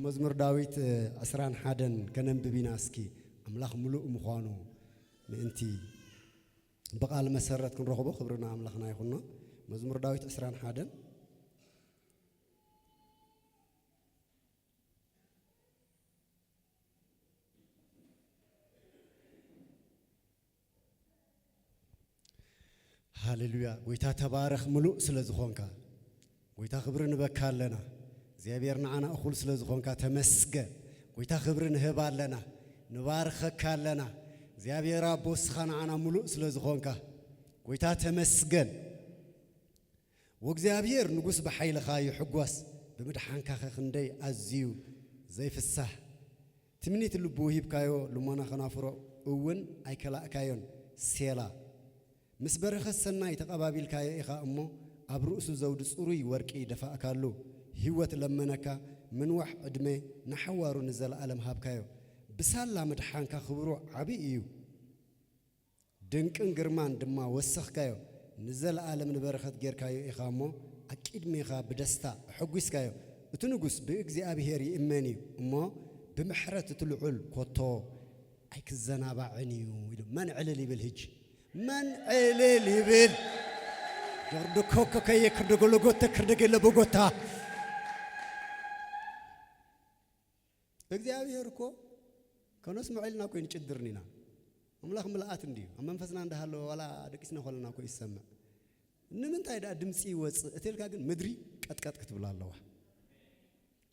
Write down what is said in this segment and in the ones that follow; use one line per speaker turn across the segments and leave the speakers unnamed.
مزمور داويت أسران حدن كننببينا اسكي أملاخ ملوء مخانو مأنتي بقى المسرات كن رغبو خبرنا أملاخنا يخونا مزمور داويت أسران حدن هاليلويا ويتا تبارك ملوء سلازخونكا ويتا خبرنا بكالنا زيابيرنا أنا أقول سلازخونكا تمسك ويتا خبرنا هبالنا نبارخك لنا زيابيرا بوسخنا أنا ملوء سلازخونكا ويتا تمسكن وزيابير نقص بحيل خاي حقوس بمدحانكا خندي أزيو زي في السح تمنيت اللبوهيب كايو لمانا خنافرو أون أي كلا كايون سيلا مسبرخ السنة يتقابل الكاي إخا أمه أبرؤس زود صروي وركي دفع كارلو هوت لمنكا من وح أدمي نحوار نزل ألم هاب كايو بسالة مدحان كخبرو عبيئيو دنك انجرمان دما وسخ كايو نزل ألم نبرخت غير كايو إخا أمه أكيد ميخا بدستا حقوس كايو وتنقص بإجزي أبي هيري إماني أمه بمحرة تلعول كوتو أيك الزنابع عنيو من عللي بالهج من عللي بال جردو كوكا كي كردو لغوتا كردو لبغوتا بإجزي أبي هيركو كانوا اسمعوا لنا كوين تشدرنينا أملاخ ملأت نديو أما نفسنا عندها لو ولا دكيسنا خلنا كوي السماء نمن تايدا دمسي وص أتلقى جن مدري كت كتب الله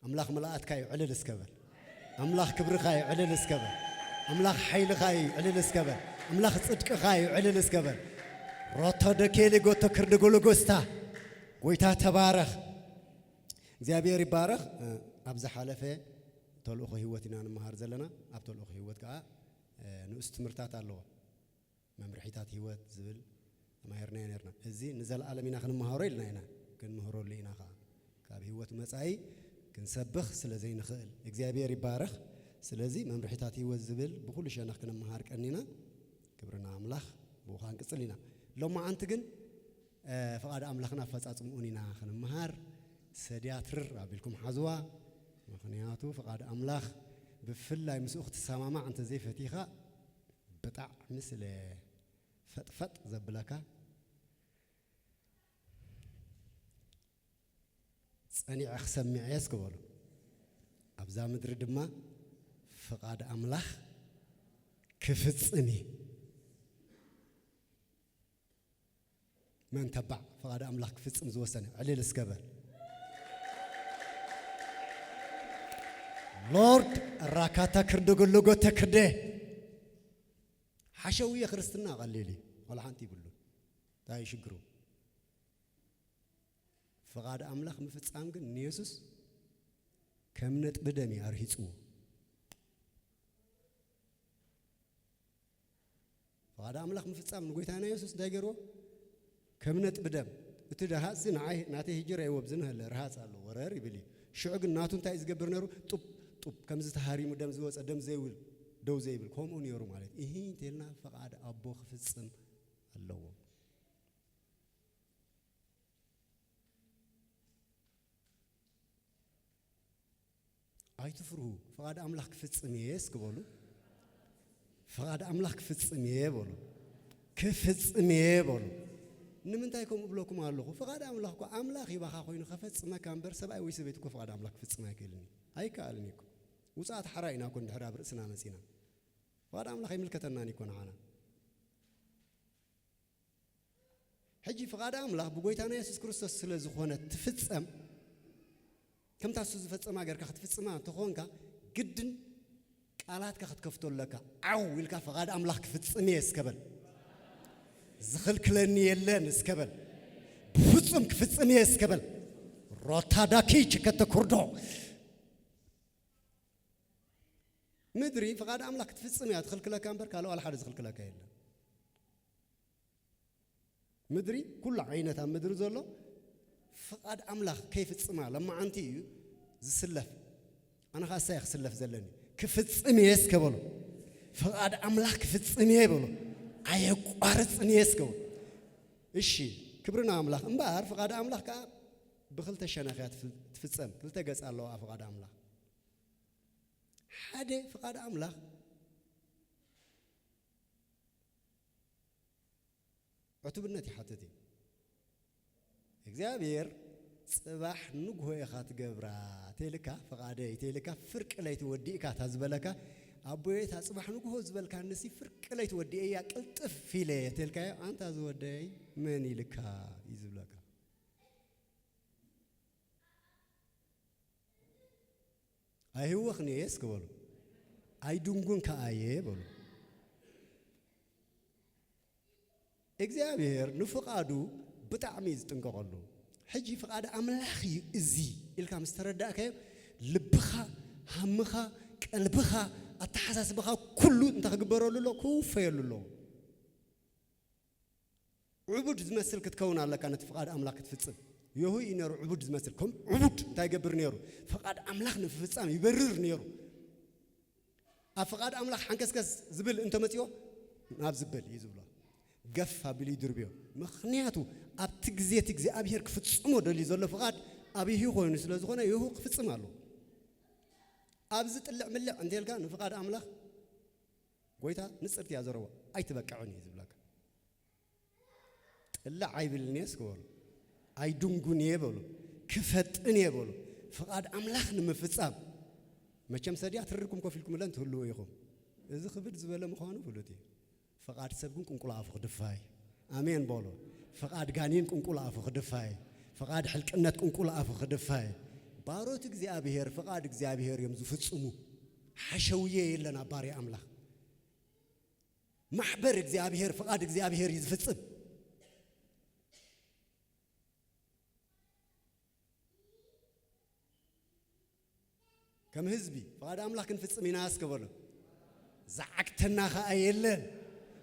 أملاخ ملأت كاي علل اسكبر أملاخ كبر خاي علل اسكبر أملاخ حيل خاي علل اسكبر أملاخ صدق خاي علل اسكبر روتا دكيلي غوتا كردغو لغوستا ويتا تبارخ زيابير يبارخ أبز حالفه تول أخو هيوتنا نمهار زلنا أبتول أخو هيوت كا نستمرتات الله ممرحيتات هيوت زبل ما يرنا يرنا الزين نزل عالمنا خن مهاري لنا هنا كن مهرول لينا خا كاب هيوت مسعي كن سبخ سلازي نخل إجزابير يبارخ سلازي ممرحيتات هيوت زبل بكل شيء نخن مهار كأننا كبرنا أملاخ بوخان كسلنا لو ما أنت جن فقاد أملاخنا فسات مؤنينا خن مهار سدياتر قابلكم حزوا مخنياتو فقاد أملاخ بفلا يمسوخ السمامة عن تزيف فتيخة بتاع مثل فت زبلكا أني أخسم معيس كبر أبزا مدري دما فقاد أملاخ كفتني من تبع فقاد أملاخ كفتن زوسنة علي السكبر لورد الراكاتا كردو لغو تكرده حشوية خرستنا قليلي ولا حانتي بلو تاي شكرو فقاد أملاخ مفتسام كن نيسوس كمنت بدمي أرهيسو فقاد أملاخ مفتسام نقول أنا يسوس دايجرو كمنت بدم بتدها زين عاي ناتي هجرة وبزنها الرهاس على وراري بلي شعق الناتون تايز جبرنارو طب كم زتهاري مدام زوج أدم زيول دو زيبل كم أنيرو مالك إيه تلنا فقاد أبو خفصم الله أي تفرو فقاد أملاك خفصم يس كبولو فقاد أملاك خفصم يبولو خفصم يبولو نمن تايكم بلوكم الله فقاد أملاك يبقى خوين خفصم كان برسبع ويسبيتكم فقاد أملاك خفصم يكلني أي كالنيكم وساعات حرائنا كون حراب رأسنا مسينا وهذا أملاخ ملكتنا نكون عنا حجي فقاد أملاخ بقويتنا يسوع كريستوس سلزخونة تفتسم كم تاسوس فتسم أجر كخت فتسم تخونك جدا قالات كخت كفتول لك أو يلك فقاد أملاخ فتسم يسكبل زخل كلني يلين يسكبل فتسم كفتسم يسكبل روتاداكي كتكردو مدري فقاد أملاك تفصم يا تخلك لك أمبر قالوا على حد يخلك لك إلا مدري كل عينة مدري زلوا فقاد أملاك كيف تصمع لما أنتي زسلف أنا خاصة يخسلف زلني كيف تصمي يسكبلو فقاد أملاك كيف تصمي يبلو أيه قارس نيسكو إيشي كبرنا أملاك أمبار فقاد أملاك بخلت الشناخات تفصم قلت جالس الله فقاد أملاك حدا فقاد أملاخ عتوبنتي حتتي إخزابير صباح نقهو يخات قبرا تيلكا فقادي تيلكا فرق لا يتودي كات هزبلكا أبويت صباح نقهو زبلكا نسي فرق لا يتودي إيا قلطف في لي تيلكا أنت هزودي مني لكا يزبلكا أي هو خنيس كبولو أي دونغون كأيه بولو إخزابير نفقادو بتعميز تنقلو حجي فقاد أملاخي إزي إلكام استرداك لبخا همخا قلبخا أتحساس بخا كله أنت خبروا له كوفي له عبود زمسل كتكون على كانت فقاد أملاك تفتصم يهو ينيرو عبود زمسلكم عبود تايقبر نيرو فقاد أملاك نفتصم يبرر نيرو أفقاد أملاك حنكسكس زبل أنت متيو ناب زبل يزبلا قفها بلي دربيو مخنياتو أب تجزي أبيهر كفتسمو دلي زول فقاد أبيه هو ينسل زخونه يهو كفتسم على أبزت اللع ملع عندي الكان فقاد أملاخ قويتها نصرت يا زروا أي تبكعني زبلاك اللع عيب الناس كول أي دونغوني يبولو كفتني يبولو فقاد أملاخ نمفتسام ما كم سريع تركم كفيلكم لن تهلوا يخو إذا خبرت زبالة مخانو فلوتي فقاد سبكم كنقول عفو دفاي آمين بولو فقاد قانين كنقول عفو خدفاي فقاد حلقنات كنقول عفو خدفاي باروت እግዚአብሔር فقاد እግዚአብሔር يمزو فصمو حشويه يلنا باري املاح محبر እግዚአብሔር فقاد እግዚአብሔር يزفصم كم حزبي فقاد املاح كنفصم يناس كبلو زعقتنا خايلن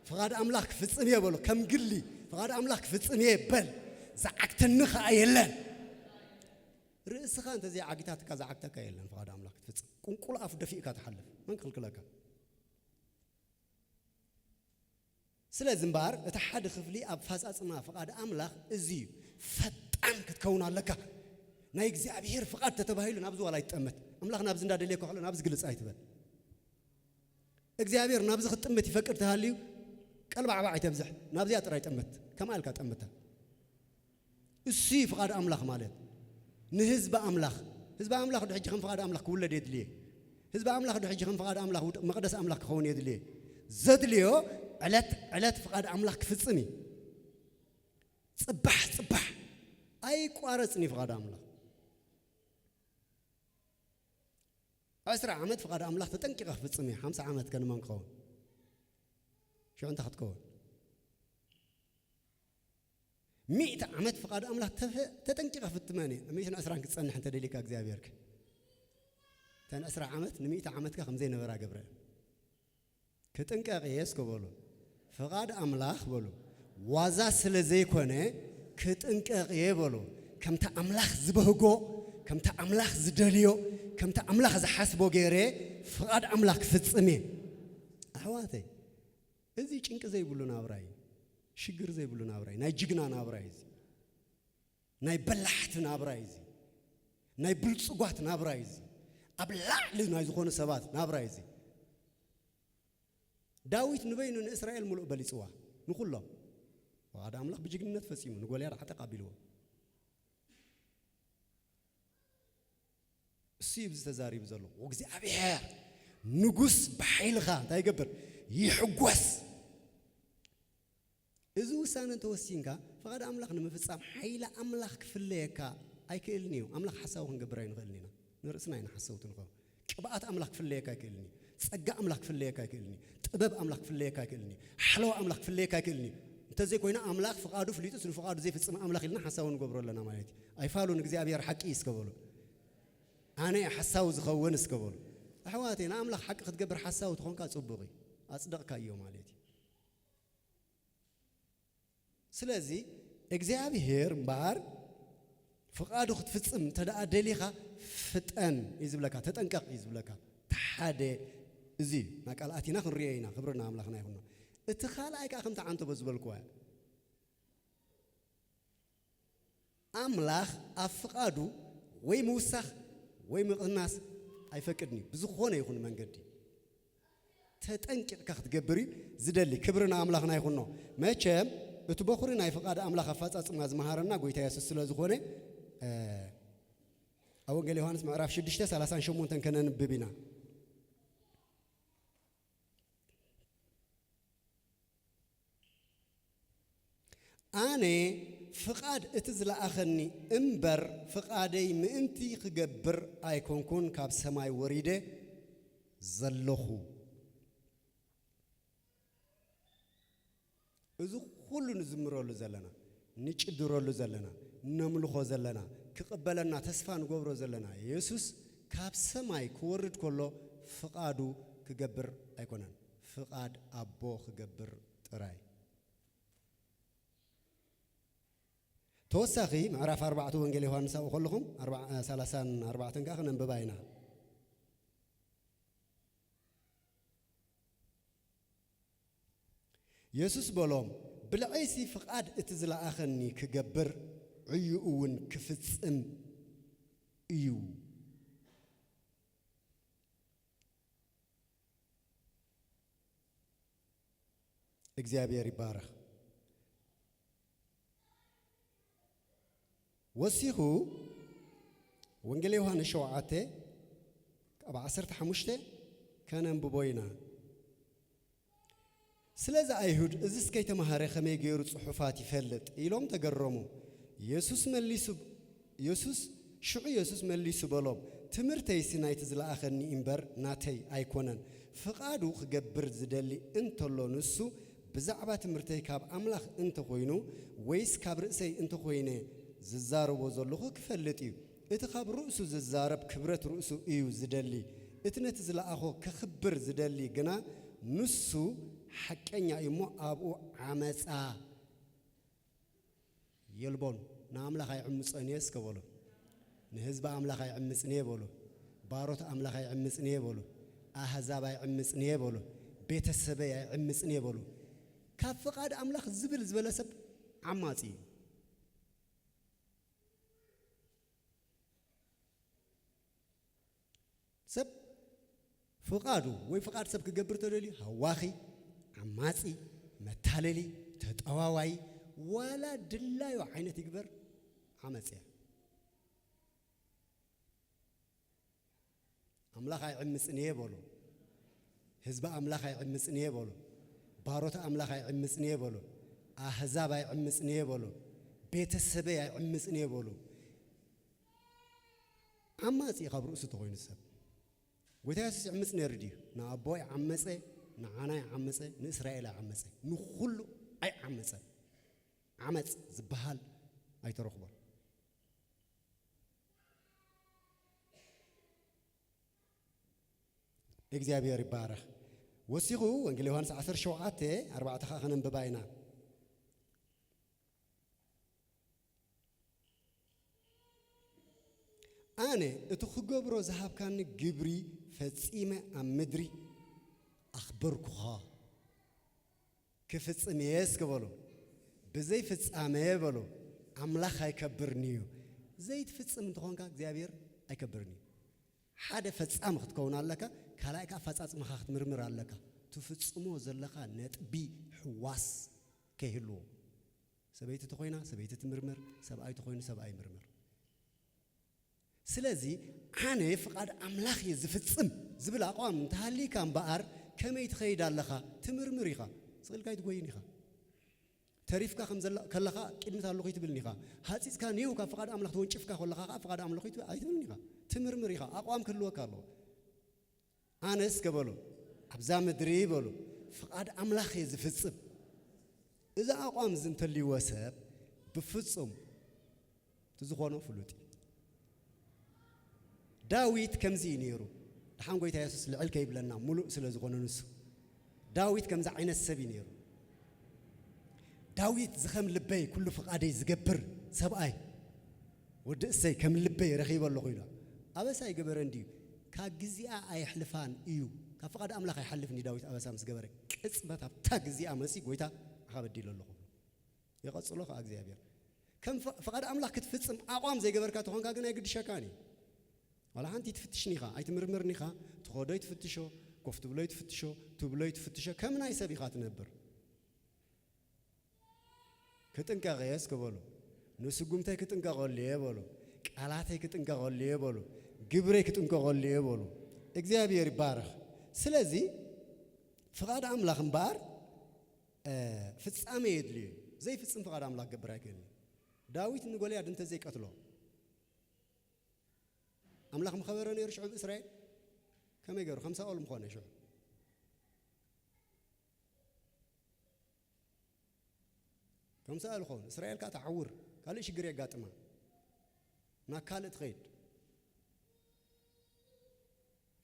فقاد املاح فصم يبلو كم قلي فقاد أملاك فتصم يبل زعقتني خايلن رئيسك أنت زي عقيتك زعقتك يلن فقاد أملاك فتصم كل أف دفيك تحلف من كل كلك سلازم بار اتحد خفلي أب فاس أسمع فقاد أملاك زي فتان كتكون لك نايك زي أبيهر فقاد تتبهيل نابز ولا يتأمت أملاك نابز نداد ليك وحلا نابز جلس أيتبل إجزابير نابز ختمت يفكر تهاليو قلب عباعي تمزح نابزي أترى يتأمت كما قال كتأمتها السيف فقاد أملاخ مالت نهزب أملاخ هزب أملاخ ده حجي خم فقاد أملاخ كل ديد ليه هزب أملاخ ده حجي خم فقاد أملاخ مقدس أملاخ خون يد ليه زد ليه علت فقاد أملاخ كفصني صبح أي قارصني فقاد أملاخ 10 عامات فقاد أملاخ تتنكي كفصني 5 عامات كان من خون شو أنت خدكون 100 عامات فقاد أملاك تتنكي في الثمانية 100 أسرع كتصنح أنت دليك أجزابيرك تان أسرع عامات 100 عامات كخمسين نبرة قبره كتنكي قياس كبولو فقاد أملاك بولو وازا سلزي كونه كتنكي قيبولو كم تا أملاك زبهجو كم تا أملاك زدليو كم تا أملاك زحسبو غيره فقاد أملاك في الثمانية أحواتي إذا كنك زي بلونا براي شجر زي بلونا براي ناي جغنا نابراي ناي بلحت نابراي ناي بلصقات نابراي أبلع لنا يزخون سبات نابراي داويت نبين إن إسرائيل ملؤ بليصوا نقول له وهذا أملاك بجغنة فسيمو نقول يا حتى قابلوه سيب زتزاري بزلو وغزي أبيها نقص بحيلها تايقبر يحقوس إذا وسان توسينك فقد أملاك نمفصام حيلة أملاك فليكا أي كيلنيو أملاك حساوهن قبرين غلنينا نرسنا هنا حساوتن خو كبات أملاك فليكا كيلني صقا أملاك فليكا كيلني طبب أملاك فليكا كيلني حلو أملاك فليكا كيلني أنت زي كوينا أملاك فقادو فليتو سن فقادو زي فصام أملاك لنا حساون قبرو لنا مالتي أي فالون እግዚአብሔር حق يسكبلو أنا حساو زخون اسكبلو أحواتي أنا أملاك حق تقبر حساو تخونكا صبغي أصدقك أيوم مالتي سلازي እግዚአብሔር بار فقادو ختفصم تدا دليخا فتن يزبلكا تطنقق يزبلكا تحاده ازي نقالاتينا خريينا خبرنا املاخنا يخنا اتخالايك اخمت عنتو بزبلكوا املاخ افقادو وي موسخ وي مقناس ኣይፈቅድኒ ብዝኾነ ይኹን መንገዲ ተጠንቂቕካ ክትገብሪ ዝደሊ ክብርና ኣምላኽና ይኹኖ መቸም እቲ በኹሪ ናይ ፍቓድ ኣምላኽ ኣፈጻጽማ ዝመሃረና ጎይታ ኢየሱስ ስለ ዝኾነ ኣብ ወንጌል ዮሐንስ ምዕራፍ 6:38 ከነንብብ ኢና ኣነ ፍቓድ እቲ ዝለኣኸኒ እምበር ፍቓደይ ምእንቲ ክገብር ኣይኮንኩን ካብ ሰማይ ወሪደ ዘለኹ እዚ ኩሉ ንዝምረሉ ዘለና ንጭድረሉ ዘለና ነምልኾ ዘለና ክቕበለና ተስፋ ንገብሮ ዘለና ኢየሱስ ካብ ሰማይ ክወርድ ከሎ ፍቓዱ ክገብር ኣይኮነን ፍቓድ ኣቦ ክገብር ጥራይ ተወሳኺ ምዕራፍ 4 ወንጌል ዮሐንስ ኣብኡ ከለኹም 34 ከዓ ክነንብባ ኢና ኢየሱስ በሎም ብልዐይሲ ፍቓድ እቲ ዝለኣኸኒ ክገብር ዕዩ እውን ክፍጽም እዩ እግዚአብሔር ይባረክ ወሲኹ ወንጌል ዮሐንስ 7:15 ከነንብቦ ኢና ስለዚ ኣይሁድ እዚ እስከይተማሃረ ከመይ ገይሩ ጽሑፋት ይፈልጥ ኢሎም ተገረሙ ኢየሱስ መሊሱ በሎም ትምህርተይሲ ናይቲ ዝለኣኸኒ እምበር ናተይ ኣይኮነን ፍቓዱ ክገብር ዝደሊ እንተሎ ንሱ ብዛዕባ ትምህርተይ ካብ ኣምላኽ እንተኾይኑ ወይስ ካብ ርእሰይ እንተኾይነ ዝዛረቦ ዘለኹ ክፈልጥ እዩ እቲ ካብ ርእሱ ዝዛረብ ክብረት ርእሱ እዩ ዝደሊ እቲ ነቲ ዝለኣኾ ክኽብር ዝደሊ ግና ንሱ ሓቀኛ እሞ ኣብኡ ዓመፃ የልቦን ንኣምላኽ ኣይዕምፀን እየ እስከበሎ ንህዝቢ ኣምላኽ ኣይዕምፅን እየ በሎ ባሮት ኣምላኽ ኣይዕምፅን እየ በሎ ኣሕዛብ ኣይዕምፅን እየ በሎ ቤተሰበይ ኣይዕምፅን እየ በሎ ካብ ፍቓድ ኣምላኽ ዝብል ዝበለ ሰብ ዓማፂ እዩ ሰብ ፍቓዱ ወይ ፍቓድ ሰብ ክገብር ተደልዩ ሃዋኺ ዓማፂ መታለሊ ተጠዋዋይ ዋላ ድላዩ ዓይነት ይግበር ዓመፅ እያ ኣምላኽ ኣይዕምፅን እየ በሎ ህዝቢ ኣምላኽ ኣይዕምፅን እየ በሎ ባሮት ኣምላኽ ኣይዕምፅን እየ በሎ ኣሕዛብ ኣይዕምፅን እየ በሎ ቤተሰበይ ኣይዕምፅን እየ በሎ ዓማፂ ካብ ርእሱ ተኾይኑ ሰብ ጎይታ ኢየሱስ ይዕምፅ ነይሩ ድዩ ንኣቦይ ዓመፀ ንዓናይ ዓመፀ ንእስራኤል ዓመፀ ንኹሉ ኣይዓመፀ ዓመፅ ዝበሃል ኣይተረኽቦን እግዚአብሔር ይባረክ ወሲኹ ወንጌል ዮሐንስ 17:4 ከዓ ከነንብባ ኢና ኣነ እቲ ክገብሮ ዝሃብካኒ ግብሪ ፈጺመ ኣብ ምድሪ ኣኽበርኩኻ ክፍጽም እየ እስክበሎ ብዘይ ፍጻመ በሎ ኣምላኽ ኣይከብርኒ እዩ ዘይትፍጽም እንተኾንካ እግዚአብሔር ኣይከብርኒ እዩ ሓደ ፈጻሚ ክትከውን ኣለካ ካልኣይ ከዓ ፈጻጽምኻ ክትምርምር ኣለካ ትፍጽሞ ዘለኻ ነጥቢ ሕዋስ ከይህልዎ ሰበይቲ ተኾይና ሰበይቲ ትምርምር ሰብኣይ ተኾይኑ ሰብኣይ ምርምር ስለዚ ኣነ ፍቓድ ኣምላኽ እየ ዝፍጽም ዝብል ኣቋም እንተሃሊካ እምበኣር ከመይ ትኸይድ ኣለኻ ትምርምር ኢኻ ስቕልካ ይትጎይን ኢኻ ተሪፍካ ከም ከለኻ ቅድሚት ኣለኹ ይትብልኒ ኢኻ ሃፂፅካ ኒው ካብ ፍቓድ ኣምላኽ ተወንጭፍካ ከለኻ ከዓ ፍቓድ ኣምላኽ ኣይትብልኒ ኢኻ ትምርምር ኢኻ ኣቋም ክህልወካ ኣለዎ ኣነስ ከበሎ ኣብዛ ምድሪ በሎ ፍቓድ ኣምላኽ እየ ዝፍጽም እዚ ኣቋም እዚ እንተልይዎ ሰብ ብፍጹም ትዝኾኖ ፍሉጥ ዳዊት ከምዚ ነይሩ ድሓን ጎይታ ኢየሱስ ልዕል ከይብለና ሙሉእ ስለ ዝኾነ ንሱ ዳዊት ከምዚ ዓይነት ሰብ ነይሩ ዳዊት ዝኸም ልበይ ኩሉ ፍቓደይ ዝገብር ሰብኣይ ወዲ እሰይ ከም ልበይ ረኺበ ኣለኹ ኢሉ ኣበሳ ይገበረ እንድዩ ካብ ግዚኣ ኣይሕልፋን እዩ ካብ ፍቓድ ኣምላኽ ኣይሓልፍኒ ዳዊት ኣበሳ ምስ ገበረ ቅፅበት ኣብታ ግዚኣ መፂ ጎይታ ኣኻ በዲሉ ኣለኹ ይቐፅሎ ከዓ እግዚኣብሔር ከም ፍቓድ ኣምላኽ ክትፍጽም ኣቋም ዘይገበርካ ተኾንካ ግን ኣይግድሸካን እዩ ولا أنت تفتشني خا أي تمرمرني خا تخدي تفتشوا كفت بلوي تفتشوا تبلوي تفتشوا كم ناي سبي خات نبر كتنكا غياس كبلو نسقومتي كتنكا غليه بلو قالاتي كتنكا غليه بلو جبري كتنكا غليه بلو እግዚአብሔር ይባረክ ስለዚህ فقاد أملاك مبار ፍጻሜ يدلي زي ፍጽም فقاد أملاك جبر አይከኝ ዳዊት ንጎልያድ እንተ ዘይ ቀትሎ أملاك مخبرني يرشع بإسرائيل كم يقولوا 5 أول مخونه شو كم سأل خون إسرائيل كاتعور قال إيش جري قاتما ما كالت خيد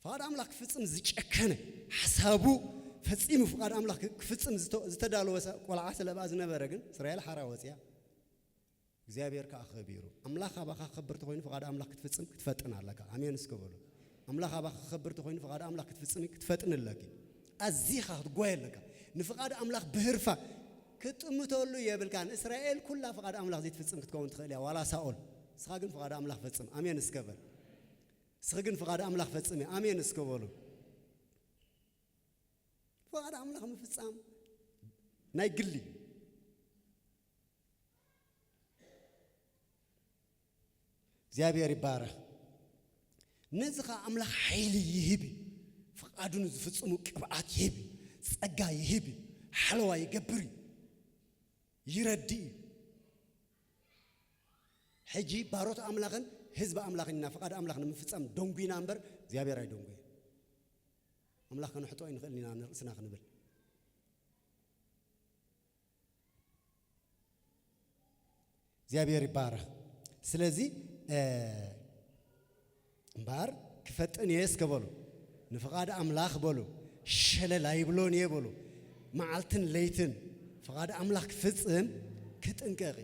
فقاد أملاك فتصم زيشكنه حسابه فتصيم فقاد أملاك فتصم زتدالو ولا عسل بازنا برجن إسرائيل حراوسيا እግዚአብሔር ካኸቢሩ አምላክ አባኻ ኸብርተ ኮይኑ ፈቃድ አምላክ ክትፈጽም ክትፈጥናለካ አሜን እስከበሉ አምላክ አባኻ ኸብርተ ኮይኑ ፈቃድ አምላክ ክትፈጽም ክትፈጥንለካ አዚኻ ትጓየለካ ንፈቃድ አምላክ በህርፋ ክትምተሉ የብልካን እስራኤል ኩላ ፈቃድ አምላክ ዘይትፈጽም ክትከውን ትኸልያ ዋላ ሳኦል እስኻ ግን ፈቃድ አምላክ ፈጽም አሜን እስከበል እስኻ ግን ፈቃድ አምላክ ፈጽም አሜን እስከበሉ ፈቃድ አምላክ መፍጻም ናይ ግሊ እግዚአብሔር ይባረክ ነዝኻ አምላክ ኃይል ይህብ ፈቃዱን ዝፍጽሙ ቅብዓት ይህብ ጸጋ ይህብ ሓለዋ ይገብር ይረዲ ሕጂ ባሮት አምላክን ህዝብ አምላክና ፈቃድ አምላክን መፍጻም ዶንጉይና እንበር እግዚአብሔር አይዶንጉይ አምላክ ከንሕጦ ይንኽእልና ንርእስና ክንብል እግዚአብሔር ይባረክ ስለዚህ እምባር ክፈጥን የስከበሉ ንፈቃድ አምላክ በሉ ሸለላ ይብሎን የበሉ መዓልትን ለይትን ፈቃድ አምላክ ፍጽም ከጥንቀቂ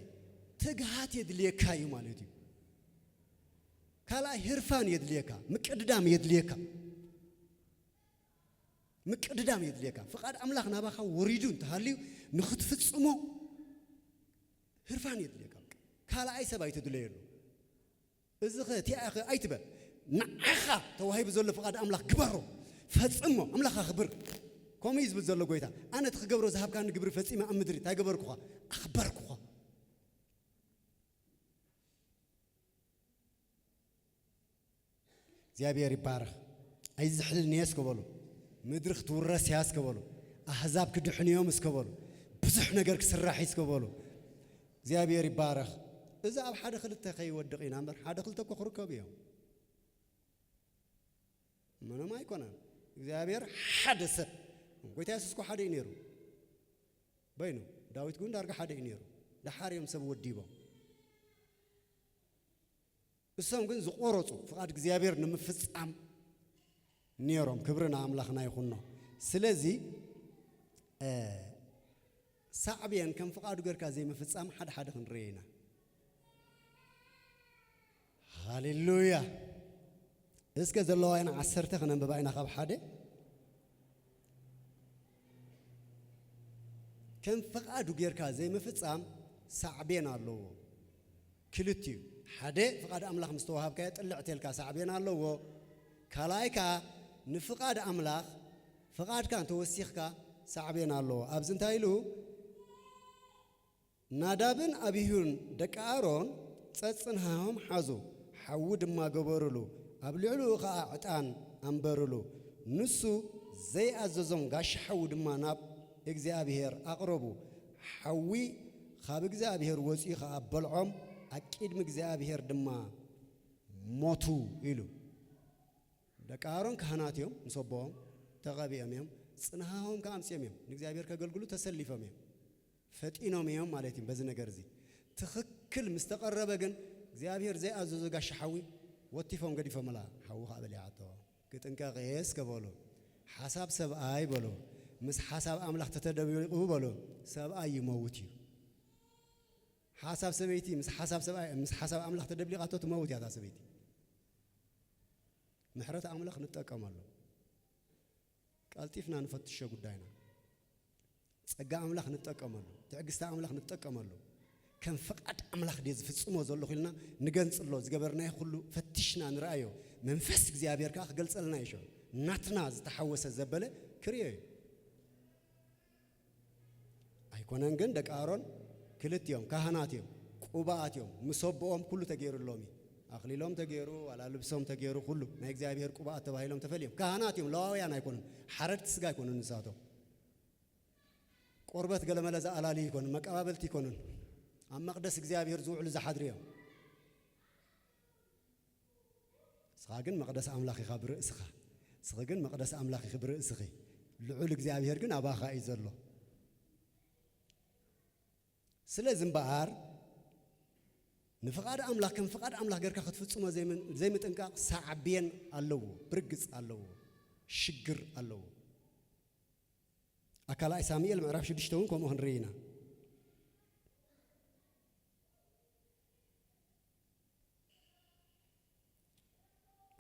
ትግሃት የድልየካ ማለት እዩ ካላይ ህርፋን የድልየካ ምቅድዳም የድልየካ ፈቃድ አምላክ ናባኻ ወሪዱን ተሃልዩ ንኽትፍጽሞ ህርፋን የድልየካ ካላይ ሰባይ ተድለየሉ እዝኸ ቲአኸ አይትበል ንዓኻ ተዋሂብ ዘሎ ፈቃድ አምላክ ግበሮ ፈጽሞ አምላክ አኽብር كم يزبط زلوا قويتا أنا تخجبروا ذهب كان جبر فسيمة أم مدري تاجبركوا أخبركوا زيابي ريبار أي زحل الناس كبلو مدرخ تورس ياس كبلو أحزاب كدحن يوم سكبلو بزحنا جرك سراحيس كبلو زيابي ريبار إذا أب حدا خلت تخي ودقين أمر حدا خلت تكو بيهم منو ما يكونن زيابي حدث قلت أسسكو حدا ينيرو بينو داويت قون دارك حدا ينيرو ده حاريم سبوا الديبا السلام قن زقورتو فقاد زيابير نمفز عم نيرهم كبرنا أملاخنا يخونه سلزي صعبين كم فقاد غير كازي مفز عم حدا خنرينا هاليلويا اسكا زلوا أنا عسرت خنا ببعنا خاب حدا كم فقاد غير كازي مفز عم صعبين الله كلتيو حدا فقاد أملاخ مستوهب كي يطلع تلك صعبين الله كلايكا نفقاد أملاخ فقاد كان توسيخك صعبين الله أبزن تايلو نادابن أبيهون دكارون تصنهاهم حزو حود ما قبرلو أبلعلو خاعتان أمبرلو نسو زي أززون قاش حود ما ناب إجزي أبيهر أقربو حوي خاب إجزي أبيهر وسيخ أبلعم أكيد مجزابير دما موتو إلو دكارون كهناتيهم مصبهم تغابيهم يوم صنهاهم كأمسيهم يوم مجزابير كقولوا تسليفهم يوم فتينهم يوم مالتهم بزنا جرزي تخكل مستقر بجن زابير زي أزوج قشحوي واتفهم قدي فملا حوه قبل يعطوا كتنك غيس كبولو حساب سبعي بولو مس حساب أملاك تتدبير بولو سبعي يموتيو حساب سبيتي مس حساب سبعي مس حساب أملاك تدبلغاته تموت يا ذا سبيتي محرة أملاك نتأكمله قالتيفنا نفتش قداينا تجا أملاك نتأكمله تعجز أملاك نتأكمله كم فقط أملاك ديز في السماء زلوا خلنا نجنس الله زجبرنا يخلو فتشنا نرأيه መንፈስ እግዚአብሔር ካ ክገልጸልና ይሾ ናትና ዝተሐወሰ ዘበለ ክርየ ኣይኮነን ግን ደቂ ኣሮን ክልትዮም ካህናት እዮም ቁባኣት እዮም ምሰብኦም ኩሉ ተገይሩሎም ኣኽሊሎም ተገይሩ ዋላ ልብሶም ተገይሩ ኩሉ ናይ እግዚአብሔር ቁባኣት ተባሂሎም ተፈልዮም ካህናት እዮም ለዋውያን ኣይኮኑን ሓረድቲ ስጋ ኣይኮኑን ንሳቶም ቆርበት ገለመለ ዝኣላሊ ይኮኑን መቀባበልቲ ይኮኑን ኣብ መቅደስ እግዚአብሔር ዝውዕሉ ዝሓድር እዮም ስኻ ግን መቅደስ ኣምላኽ ኢኻ ብርእስኻ ስኻ ግን መቅደስ ኣምላኽ ኢኻ ብርእስኺ ልዑል እግዚአብሔር ግን ኣባኻ እዩ ዘሎ ስለዚ እምበኣር ንፍቃድ ኣምላኽ ከም ፍቃድ ኣምላኽ ጌርካ ክትፍጽሞ ዘይምጥንቃቕ ሳዕብየን ኣለዎ ብርግጽ ኣለዎ ሽግር ኣለዎ ኣካልኣይ ሳሙኤል ምዕራፍ 6 እውን ከምኡ ክንርኢ ኢና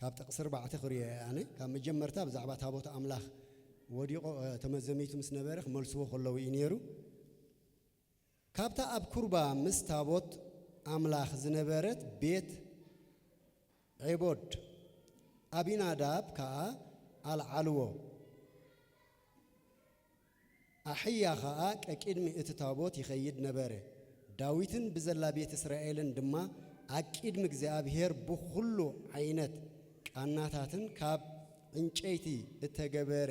ካብ ጥቕሲ 4 ክሪኦ ኣነ ካብ መጀመርታ ብዛዕባ ታቦት ኣምላኽ ወዲቆ ተመዘሚቱ ምስ ነበረ ክመልስዎ ከለዉ እዩ ነይሩ ካብታ ኣብ ኩርባ ምስ ታቦት ኣምላኽ ዝነበረት ቤት ዒቦድ አቢናዳብ ከዓ ኣልዓልዎ ኣሕያ ከዓ ቀቂድሚ እቲ ታቦት ይኸይድ ነበረ ዳዊትን ብዘላ ቤት እስራኤልን ድማ ኣቂድሚ እግዚአብሔር ብኩሉ ዓይነት ቃናታትን ካብ እንጨይቲ እተገበረ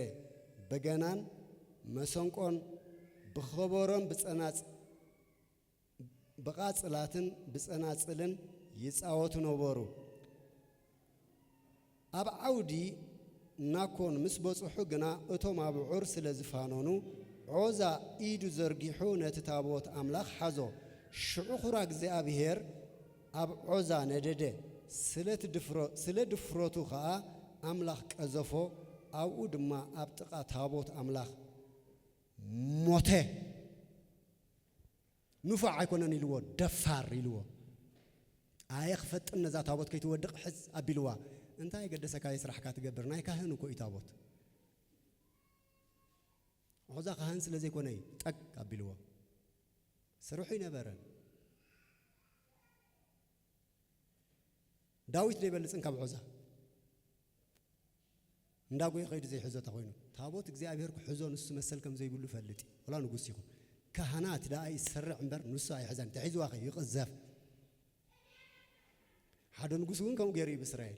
በገናን መሰንቆን ብኸበሮን ብቃጽላትን ብጸናጽልን ይጻወቱ ነበሩ ኣብ ዓውዲ ናኮን ምስ በጽሑ ግና እቶም ኣብዑር ስለ ዝፋነኑ ዖዛ ኢዱ ዘርጊሑ ነቲ ታቦት ኣምላኽ ሓዞ ሽዑ ኹራ እግዚአብሔር ኣብ ዖዛ ነደደ ስለ ድፍረቱ ከዓ ኣምላኽ ቀዘፎ ኣብኡ ድማ ኣብ ጥቓ ታቦት ኣምላኽ ሞተ ንፉዕ ኣይኮነን ኢልዎ ደፋር ኢልዎ ኣየ ክፈጥን ነዛ ታቦት ከይትወድቕ ሕዝ ኣቢልዋ እንታይ ገደሰካ ይስራሕካ ትገብር ናይ ካህን እኮ እዩ ታቦት ዖዛ ካህን ስለ ዘይኮነ ጠቅ ኣቢልዎ ስርሑ ይነበረን ዳዊት ዘይበልፅን ካብ ዖዛ እንዳጎይ ኸይዱ ዘይሕዞ ተኾይኑ ታቦት እግዚአብሔር ክሕዞ ንሱ መሰል ከም ዘይብሉ ፈልጥ ወላ ንጉስ ይኹን ካህናት ዳ ይሰርዕ እምበር ንሱ ኣይሕዘን ተሒዝዋ ኸ ይቕዘፍ ሓደ ንጉስ እውን ከምኡ ገይሩ እዩ ብእስራኤል